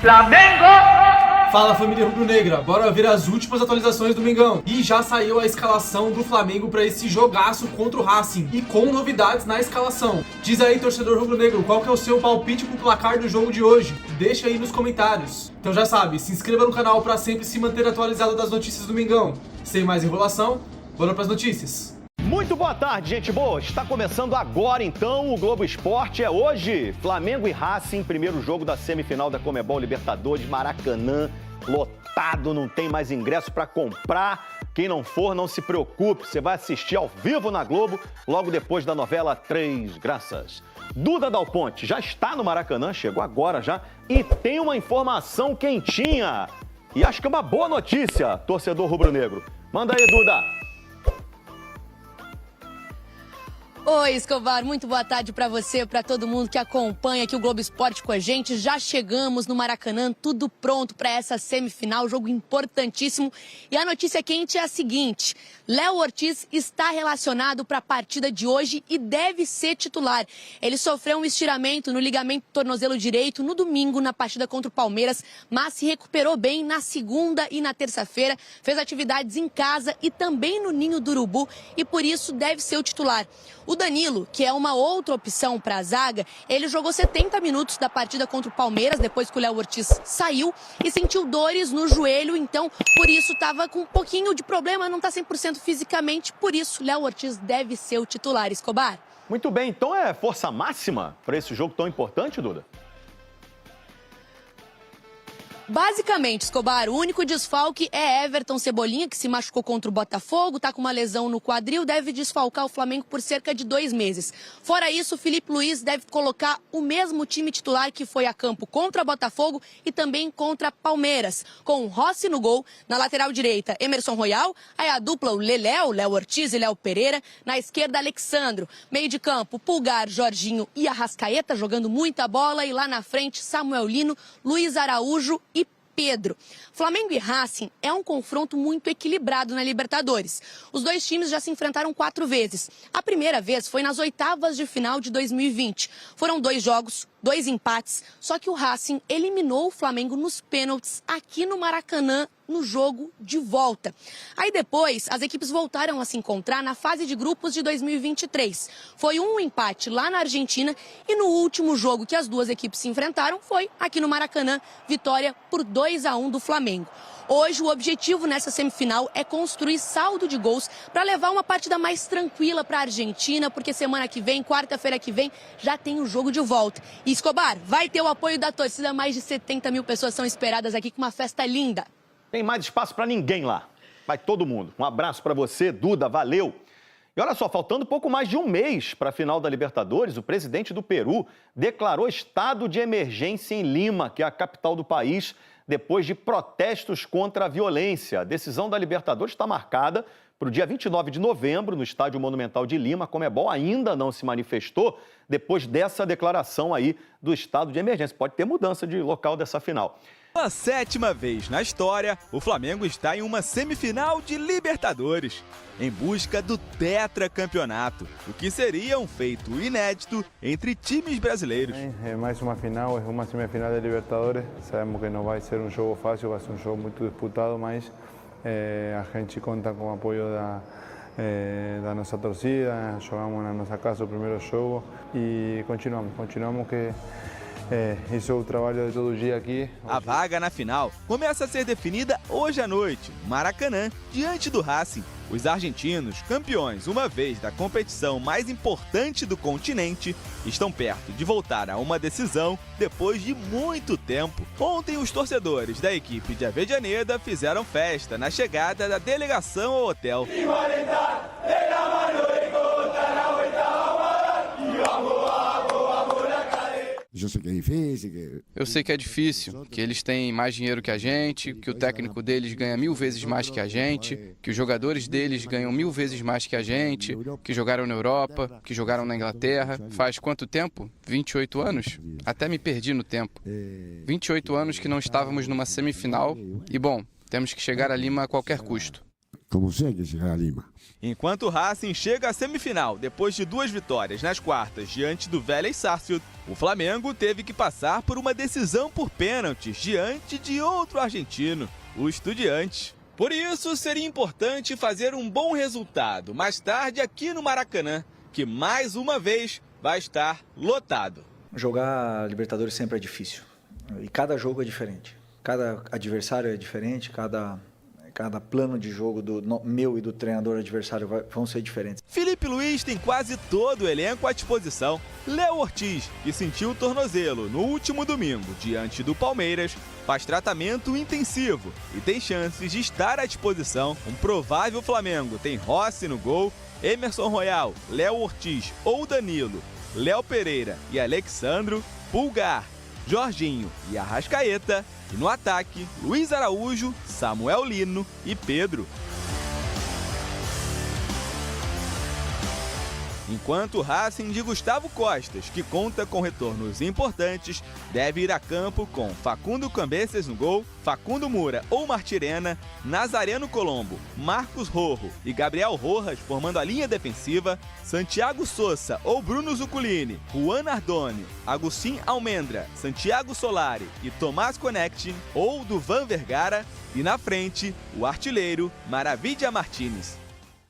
Flamengo! Fala, família rubro-negra, bora ver as últimas atualizações do Mengão. E já saiu a escalação do Flamengo para esse jogaço contra o Racing e com novidades na escalação. Diz aí, torcedor rubro-negro, qual que é o seu palpite pro placar do jogo de hoje? Deixa aí nos comentários. Então já sabe, se inscreva no canal para sempre se manter atualizado das notícias do Mengão. Sem mais enrolação, bora pras notícias. Muito boa tarde, gente boa. Está começando agora, então, o Globo Esporte. É hoje, Flamengo e Racing, primeiro jogo da semifinal da Conmebol Libertadores, Maracanã, lotado, não tem mais ingresso para comprar. Quem não for, não se preocupe, você vai assistir ao vivo na Globo, logo depois da novela Três Graças. Duda Dal Ponte já está no Maracanã, chegou agora já, e tem uma informação quentinha. E acho que é uma boa notícia, torcedor rubro-negro. Manda aí, Duda. Oi, Escobar, muito boa tarde para você, para todo mundo que acompanha aqui o Globo Esporte com a gente. Já chegamos no Maracanã, tudo pronto para essa semifinal, jogo importantíssimo. E a notícia quente é a seguinte: Léo Ortiz está relacionado para a partida de hoje e deve ser titular. Ele sofreu um estiramento no ligamento do tornozelo direito no domingo na partida contra o Palmeiras, mas se recuperou bem na segunda e na terça-feira, fez atividades em casa e também no Ninho do Urubu e por isso deve ser o titular. O Danilo, que é uma outra opção para a zaga, ele jogou 70 minutos da partida contra o Palmeiras, depois que o Léo Ortiz saiu, e sentiu dores no joelho, então por isso estava com um pouquinho de problema, não está 100% fisicamente, por isso Léo Ortiz deve ser o titular, Escobar. Muito bem, então é força máxima para esse jogo tão importante, Duda? Basicamente, Escobar, o único desfalque é Everton Cebolinha, que se machucou contra o Botafogo, está com uma lesão no quadril, deve desfalcar o Flamengo por cerca de 2 meses. Fora isso, o Filipe Luís deve colocar o mesmo time titular que foi a campo contra o Botafogo e também contra Palmeiras, com Rossi no gol, na lateral direita Emerson Royal, aí a dupla o Léo Ortiz e Léo Pereira, na esquerda Alexandro, meio de campo Pulgar, Jorginho e Arrascaeta jogando muita bola e lá na frente Samuel Lino, Luiz Araújo e Pedro. Flamengo e Racing é um confronto muito equilibrado na Libertadores. Os dois times já se enfrentaram 4 vezes. A primeira vez foi nas oitavas de final de 2020. Foram 2 jogos, 2 empates, só que o Racing eliminou o Flamengo nos pênaltis aqui no Maracanã, no jogo de volta. Aí depois, as equipes voltaram a se encontrar na fase de grupos de 2023. Foi um empate lá na Argentina e no último jogo que as duas equipes se enfrentaram foi aqui no Maracanã, vitória por 2-1 do Flamengo. Hoje, o objetivo nessa semifinal é construir saldo de gols para levar uma partida mais tranquila para a Argentina, porque semana que vem, quarta-feira que vem, já tem o jogo de volta. E Escobar, vai ter o apoio da torcida, mais de 70 mil pessoas são esperadas aqui com uma festa linda. Tem mais espaço para ninguém lá. Vai todo mundo. Um abraço para você, Duda, valeu. E olha só, faltando pouco mais de um mês para a final da Libertadores, o presidente do Peru declarou estado de emergência em Lima, que é a capital do país, depois de protestos contra a violência. A decisão da Libertadores está marcada para o dia 29 de novembro, no Estádio Monumental de Lima. A Conmebol ainda não se manifestou depois dessa declaração aí do estado de emergência. Pode ter mudança de local dessa final. Pela 7ª vez na história, o Flamengo está em uma semifinal de Libertadores, em busca do tetracampeonato, o que seria um feito inédito entre times brasileiros. É mais uma final, é uma semifinal de Libertadores. Sabemos que não vai ser um jogo fácil, vai ser um jogo muito disputado, mas a gente conta com o apoio da nossa torcida. Jogamos na nossa casa o primeiro jogo e continuamos que isso é o trabalho de todo dia aqui. A vaga na final começa a ser definida hoje à noite, no Maracanã, diante do Racing. Os argentinos, campeões uma vez da competição mais importante do continente, estão perto de voltar a uma decisão depois de muito tempo. Ontem, os torcedores da equipe de Avejaneda fizeram festa na chegada da delegação ao hotel. Eu sei que é difícil, que eles têm mais dinheiro que a gente, que o técnico deles ganha 1000 vezes mais que a gente, que os jogadores deles ganham 1000 vezes mais que a gente, que jogaram na Europa, que jogaram na Inglaterra. Faz quanto tempo? 28 anos? Até me perdi no tempo. 28 anos que não estávamos numa semifinal e, bom, temos que chegar a Lima a qualquer custo. como sea, hay que llegar a Lima. Enquanto o Racing chega à semifinal depois de 2 vitórias nas quartas diante do Vélez Sarsfield, o Flamengo teve que passar por uma decisão por pênaltis diante de outro argentino, o Estudiantes. Por isso, seria importante fazer um bom resultado mais tarde aqui no Maracanã, que mais uma vez vai estar lotado. Jogar Libertadores sempre é difícil e cada jogo é diferente, cada adversário é diferente, cada plano de jogo do meu e do treinador adversário vão ser diferentes. Filipe Luís tem quase todo o elenco à disposição. Léo Ortiz, que sentiu o tornozelo no último domingo diante do Palmeiras, faz tratamento intensivo e tem chances de estar à disposição. Um provável Flamengo tem Rossi no gol, Emerson Royal, Léo Ortiz ou Danilo, Léo Pereira e Alexandro, Pulgar, Jorginho e Arrascaeta. E no ataque, Luiz Araújo, Samuel Lino e Pedro. Enquanto o Racing de Gustavo Costas, que conta com retornos importantes, deve ir a campo com Facundo Cambeses no gol, Facundo Mura ou Martirena, Nazareno Colombo, Marcos Rojo e Gabriel Rojas formando a linha defensiva, Santiago Sousa ou Bruno Zuculini, Juan Ardônio, Agustín Almendra, Santiago Solari e Tomás Conectin ou Duvan Vergara, e na frente, o artilheiro Maravilha Martínez.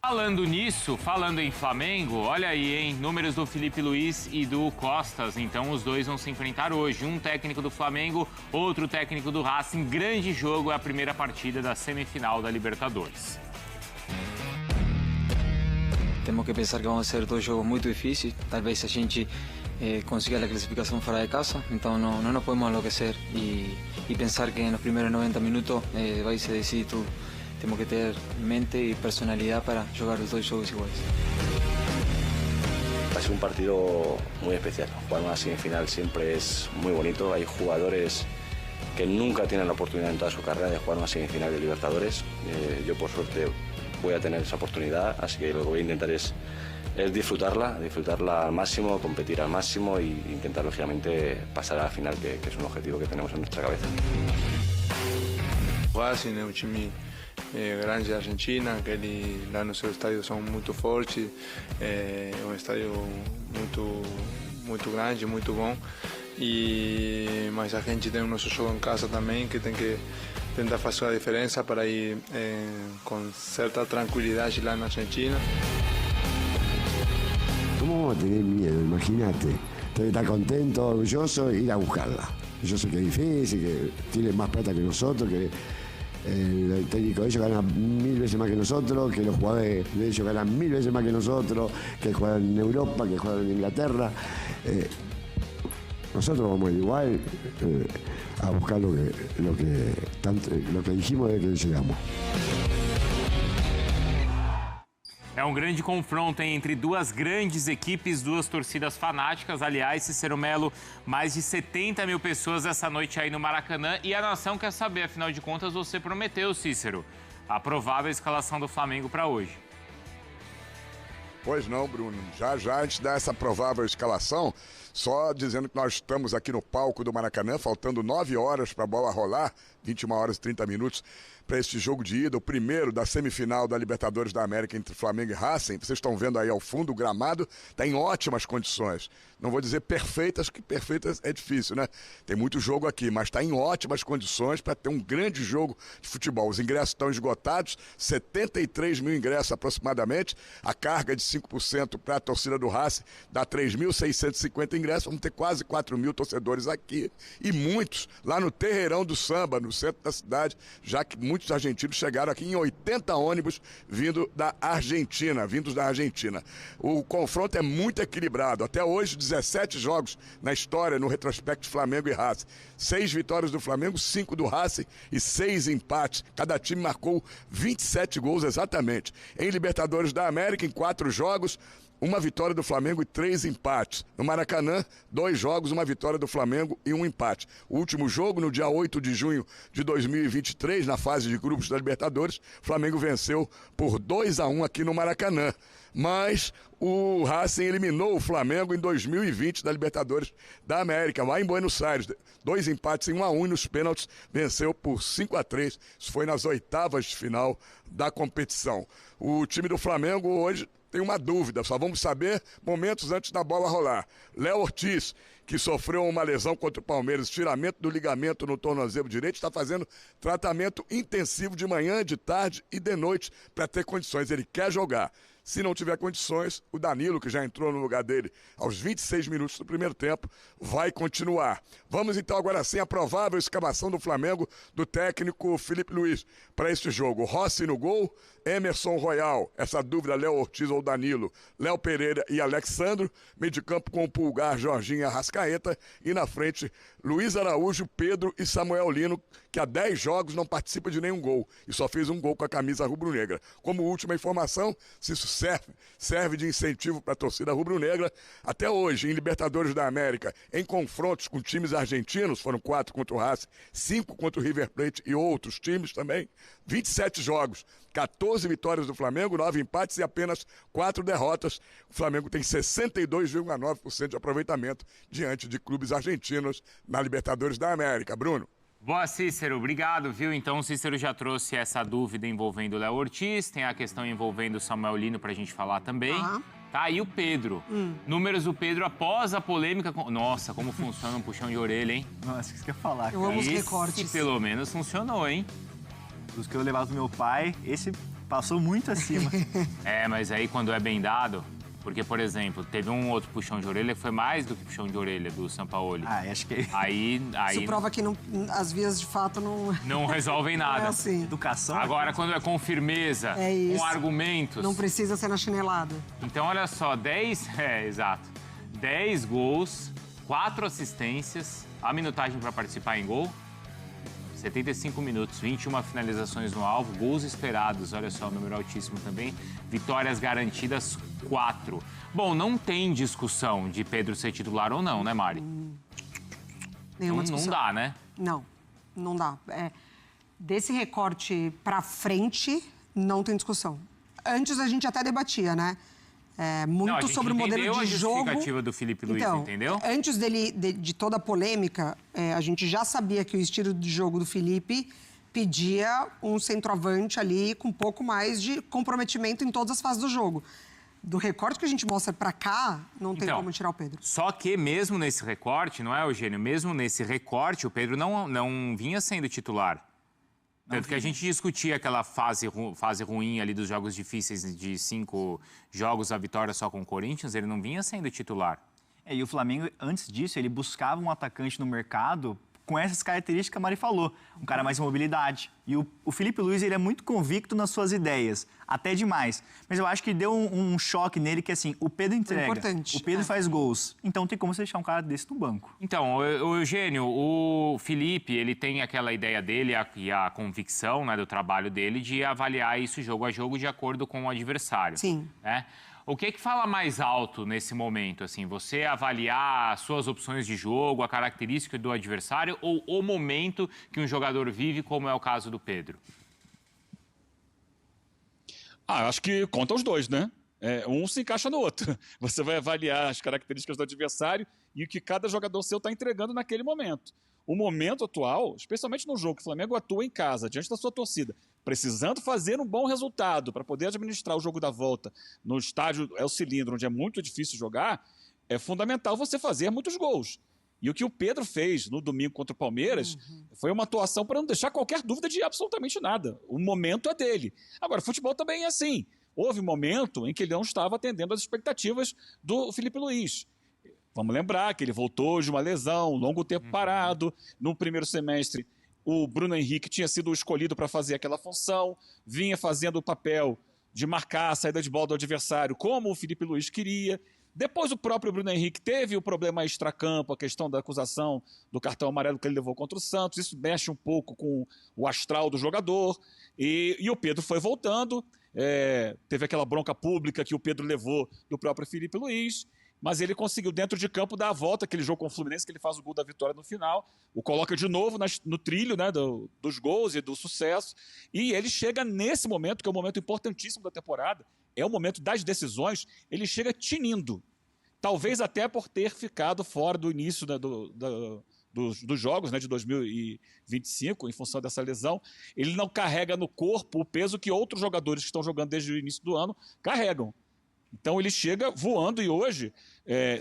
Falando nisso, falando em Flamengo, olha aí, hein? Números do Filipe Luís e do Costas. Então, os dois vão se enfrentar hoje. Um técnico do Flamengo, outro técnico do Racing. Grande jogo, é a primeira partida da semifinal da Libertadores. Temos que pensar que vão ser 2 jogos muito difíceis. Talvez a gente consiga a classificação fora de casa. Então, não nos podemos enlouquecer e pensar que nos primeiros 90 minutos vai se decidir tudo. Temos que ter mente y personalidad para jugar los 2 juegos iguales. Va a ser un partido muy especial. Jugar una semifinal siempre es muy bonito. Hay jugadores que nunca tienen la oportunidad en toda su carrera de jugar una semifinal de Libertadores. Yo por suerte voy a tener esa oportunidad, así que lo que voy a intentar es disfrutarla al máximo, competir al máximo e intentar lógicamente pasar a la final, que es un objetivo que tenemos en nuestra cabeza. Racing é um time grande da Argentina, que lá no seu estádio são muito fortes, é um estádio muito grande, muito bom, mas a gente tem o nosso jogo em casa também, que tem que tentar fazer a diferença para ir com certa tranquilidade lá na Argentina. ¿Cómo vamos a tener miedo? Imagínate, tenés que estar contento, orgulloso e ir a buscarla. Yo sé que es difícil, que tienen más plata que nosotros, que el técnico de ellos gana 1000 veces más que nosotros, que los jugadores de ellos ganan 1000 veces más que nosotros, que juegan en Europa, que juegan en Inglaterra. Nosotros vamos igual a buscar lo que dijimos desde que llegamos. É um grande confronto entre 2 grandes equipes, 2 torcidas fanáticas. Aliás, Cícero Melo, mais de 70 mil pessoas essa noite aí no Maracanã. E a nação quer saber, afinal de contas, você prometeu, Cícero, a provável escalação do Flamengo para hoje. Pois não, Bruno. Já antes dessa provável escalação, só dizendo que nós estamos aqui no palco do Maracanã, faltando 9 horas para a bola rolar, 21 horas e 30 minutos para este jogo de ida, o primeiro da semifinal da Libertadores da América entre Flamengo e Racing. Vocês estão vendo aí ao fundo, o gramado está em ótimas condições. Não vou dizer perfeitas, que perfeitas é difícil, né? Tem muito jogo aqui, mas está em ótimas condições para ter um grande jogo de futebol. Os ingressos estão esgotados, 73 mil ingressos aproximadamente. A carga de 5% para a torcida do Racing dá 3.650 ingressos. Vamos ter quase 4 mil torcedores aqui e muitos lá no Terreirão do Samba, no centro da cidade, já que muitos argentinos chegaram aqui em 80 ônibus vindos da Argentina. O confronto é muito equilibrado. Até hoje, 17 jogos na história no retrospecto de Flamengo e Racing. 6 vitórias do Flamengo, 5 do Racing e 6 empates. Cada time marcou 27 gols exatamente. Em Libertadores da América, em 4 jogos, uma vitória do Flamengo e 3 empates. No Maracanã, 2 jogos, uma vitória do Flamengo e 1 empate. O último jogo, no dia 8 de junho de 2023, na fase de grupos da Libertadores, o Flamengo venceu por 2-1 aqui no Maracanã. Mas o Racing eliminou o Flamengo em 2020 da Libertadores da América, lá em Buenos Aires. 2 empates em 1-1 e nos pênaltis venceu por 5-3. Isso foi nas oitavas de final da competição. O time do Flamengo hoje tem uma dúvida, só vamos saber momentos antes da bola rolar. Léo Ortiz, que sofreu uma lesão contra o Palmeiras, tiramento do ligamento no tornozelo direito, está fazendo tratamento intensivo de manhã, de tarde e de noite para ter condições. Ele quer jogar. Se não tiver condições, o Danilo, que já entrou no lugar dele aos 26 minutos do primeiro tempo, vai continuar. Vamos então agora sim à provável escalação do Flamengo, do técnico Filipe Luís, para este jogo. Rossi no gol, Emerson Royal, essa dúvida, Léo Ortiz ou Danilo, Léo Pereira e Alexandro, meio de campo com o Pulgar, Jorginho e Arrascaeta, e na frente Luiz Araújo, Pedro e Samuel Lino, que há 10 jogos não participa de nenhum gol e só fez um gol com a camisa rubro-negra. Como última informação, se isso serve de incentivo para a torcida rubro-negra, até hoje, em Libertadores da América, em confrontos com times argentinos, foram 4 contra o Racing, 5 contra o River Plate e outros times também, 27 jogos, 14 vitórias do Flamengo, 9 empates e apenas 4 derrotas. O Flamengo tem 62,9% de aproveitamento diante de clubes argentinos na Libertadores da América. Bruno. Boa, Cícero. Obrigado, viu? Então, o Cícero já trouxe essa dúvida envolvendo o Léo Ortiz, tem a questão envolvendo o Samuel Lino pra gente falar também. Tá, e o Pedro. Números do Pedro após a polêmica... Nossa, como funciona um puxão de orelha, hein? Nossa, isso que eu ia falar. Eu amo os recortes. Esse, pelo menos, funcionou, hein? Dos que eu levava do meu pai, esse passou muito acima. Mas aí quando é bem dado... Porque, por exemplo, teve um outro puxão de orelha que foi mais do que puxão de orelha do Sampaoli. Acho que... Aí... Isso prova que as vias, de fato, não... Não resolvem nada. É assim. Educação. Agora, quando é com firmeza, com argumentos... Não precisa ser na chinelada. Então, olha só, 10 gols, 4 assistências, a minutagem para participar em gol... 75 minutos, 21 finalizações no alvo, gols esperados, olha só, número altíssimo também, vitórias garantidas 4. Bom, não tem discussão de Pedro ser titular ou não, né, Mari? Nenhuma discussão. Não dá, né? Não dá. Desse recorte pra frente, não tem discussão. Antes a gente até debatia, né? Muito sobre o modelo de jogo. A justificativa do Filipe Luís, então, entendeu? Antes de toda a polêmica, a gente já sabia que o estilo de jogo do Filipe pedia um centroavante ali com um pouco mais de comprometimento em todas as fases do jogo. Do recorte que a gente mostra pra cá, não tem como tirar o Pedro. Só que mesmo nesse recorte, não é, Eugênio? Mesmo nesse recorte, o Pedro não vinha sendo titular. Tanto que a gente discutia aquela fase ruim ali dos jogos difíceis de 5 jogos, a vitória só com o Corinthians, ele não vinha sendo titular. E o Flamengo, antes disso, ele buscava um atacante no mercado com essas características que a Mari falou. Um cara mais mobilidade. E o Filipe Luís, ele é muito convicto nas suas ideias, até demais. Mas eu acho que deu um choque nele que, assim, o Pedro entrega, o Pedro faz gols. Então tem como você deixar um cara desse no banco. Então, o Eugênio, o Filipe, ele tem aquela ideia dele e a convicção, né, do trabalho dele de avaliar isso jogo a jogo de acordo com o adversário. Sim. Né? O que fala mais alto nesse momento? Assim, você avaliar as suas opções de jogo, a característica do adversário ou o momento que um jogador vive, como é o caso do Pedro? Acho que conta os dois, né? Um se encaixa no outro. Você vai avaliar as características do adversário e o que cada jogador seu está entregando naquele momento. O momento atual, especialmente no jogo que o Flamengo atua em casa, diante da sua torcida, precisando fazer um bom resultado para poder administrar o jogo da volta no estádio El Cilindro, onde é muito difícil jogar, é fundamental você fazer muitos gols. E o que o Pedro fez no domingo contra o Palmeiras foi uma atuação para não deixar qualquer dúvida de absolutamente nada. O momento é dele. Agora, futebol também é assim. Houve um momento em que ele não estava atendendo às expectativas do Filipe Luís. Vamos lembrar que ele voltou de uma lesão, longo tempo parado. No primeiro semestre, o Bruno Henrique tinha sido escolhido para fazer aquela função, vinha fazendo o papel de marcar a saída de bola do adversário, como o Filipe Luís queria. Depois o próprio Bruno Henrique teve o problema extracampo, a questão da acusação do cartão amarelo que ele levou contra o Santos. Isso mexe um pouco com o astral do jogador. E o Pedro foi voltando. teve aquela bronca pública que o Pedro levou do próprio Filipe Luís, mas ele conseguiu dentro de campo dar a volta, aquele jogo com o Fluminense que ele faz o gol da vitória no final, o coloca de novo no trilho, né, dos gols e do sucesso, e ele chega nesse momento, que é um momento importantíssimo da temporada, é o momento das decisões, ele chega tinindo, talvez até por ter ficado fora do início, né, dos jogos, né, de 2025, em função dessa lesão. Ele não carrega no corpo o peso que outros jogadores que estão jogando desde o início do ano carregam. Então ele chega voando e hoje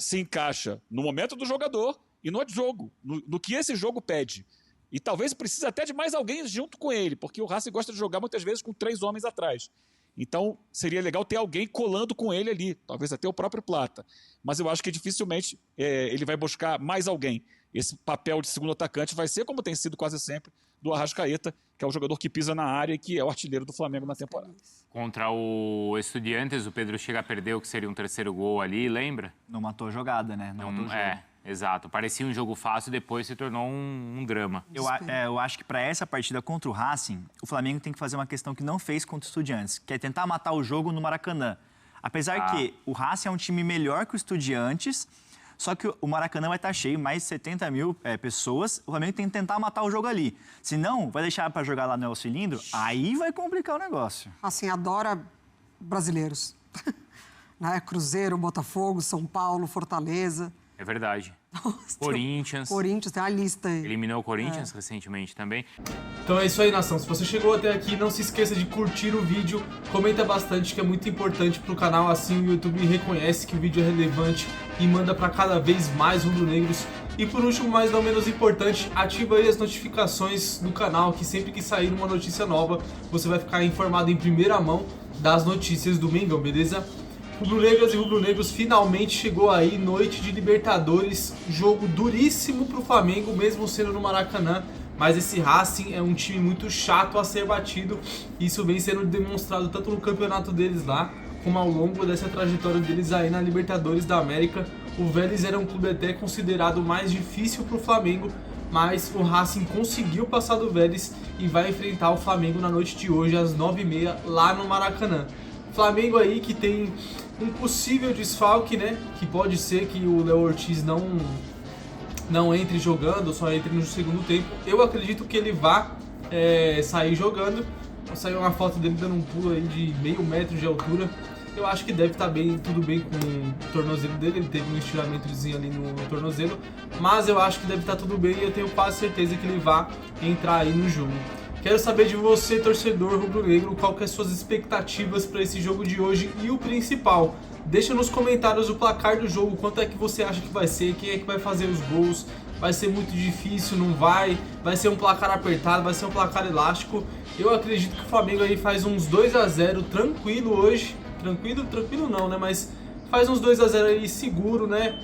se encaixa no momento do jogador e no jogo, no que esse jogo pede. E talvez precise até de mais alguém junto com ele, porque o Racing gosta de jogar muitas vezes com 3 homens atrás. Então seria legal ter alguém colando com ele ali, talvez até o próprio Plata. Mas eu acho que dificilmente ele vai buscar mais alguém. Esse papel de segundo atacante vai ser, como tem sido quase sempre, do Arrascaeta, que é o jogador que pisa na área e que é o artilheiro do Flamengo na temporada. Contra o Estudiantes, o Pedro chega a perder o que seria um terceiro gol ali, lembra? Não matou a jogada, né? Não matou o jogo. Exato. Parecia um jogo fácil, depois se tornou um drama. Eu acho que para essa partida contra o Racing, o Flamengo tem que fazer uma questão que não fez contra o Estudiantes, que é tentar matar o jogo no Maracanã. Apesar que o Racing é um time melhor que o Estudiantes, só que o Maracanã vai estar cheio, mais de 70 mil pessoas. O Flamengo tem que tentar matar o jogo ali. Se não, vai deixar para jogar lá no El Cilindro, aí vai complicar o negócio. Assim, adora brasileiros. Né? Cruzeiro, Botafogo, São Paulo, Fortaleza. É verdade. Corinthians. Corinthians, tem a lista aí. Eliminou o Corinthians recentemente também. Então é isso aí, nação. Se você chegou até aqui, não se esqueça de curtir o vídeo, comenta bastante, que é muito importante pro canal, assim o YouTube reconhece que o vídeo é relevante e manda para cada vez mais rubro-negros. E por último, mas não menos importante, ativa aí as notificações do canal, que sempre que sair uma notícia nova, você vai ficar informado em primeira mão das notícias do Mengão, beleza? Rubro-negras e rubro-negros, finalmente chegou aí noite de Libertadores, jogo duríssimo pro Flamengo, mesmo sendo no Maracanã, mas esse Racing é um time muito chato a ser batido, isso vem sendo demonstrado tanto no campeonato deles lá, como ao longo dessa trajetória deles aí na Libertadores da América. O Vélez era um clube até considerado mais difícil pro Flamengo, mas o Racing conseguiu passar do Vélez e vai enfrentar o Flamengo na noite de hoje às 9h30 lá no Maracanã. Flamengo aí que tem um possível desfalque, né? Que pode ser que o Léo Ortiz não entre jogando, só entre no segundo tempo. Eu acredito que ele vá sair jogando. Saiu uma foto dele dando um pulo aí de meio metro de altura. Eu acho que deve estar tudo bem com o tornozelo dele. Ele teve um estiramentozinho ali no tornozelo. Mas eu acho que deve estar tudo bem e eu tenho quase certeza que ele vai entrar aí no jogo. Quero saber de você, torcedor rubro-negro, qual que é as suas expectativas para esse jogo de hoje e o principal. Deixa nos comentários o placar do jogo, quanto é que você acha que vai ser, quem é que vai fazer os gols, vai ser muito difícil, não vai ser um placar apertado, vai ser um placar elástico. Eu acredito que o Flamengo aí faz uns 2-0 tranquilo hoje, tranquilo não, né, mas faz uns 2-0 aí seguro, né,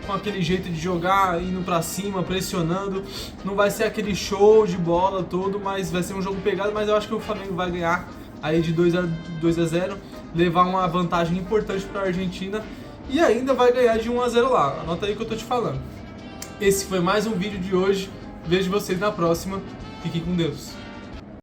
com aquele jeito de jogar, indo pra cima, pressionando. Não vai ser aquele show de bola todo, mas vai ser um jogo pegado. Mas eu acho que o Flamengo vai ganhar aí de 2-0, levar uma vantagem importante pra Argentina e ainda vai ganhar de 1-0 lá. Anota aí o que eu tô te falando. Esse foi mais um vídeo de hoje. Vejo vocês na próxima. Fiquem com Deus.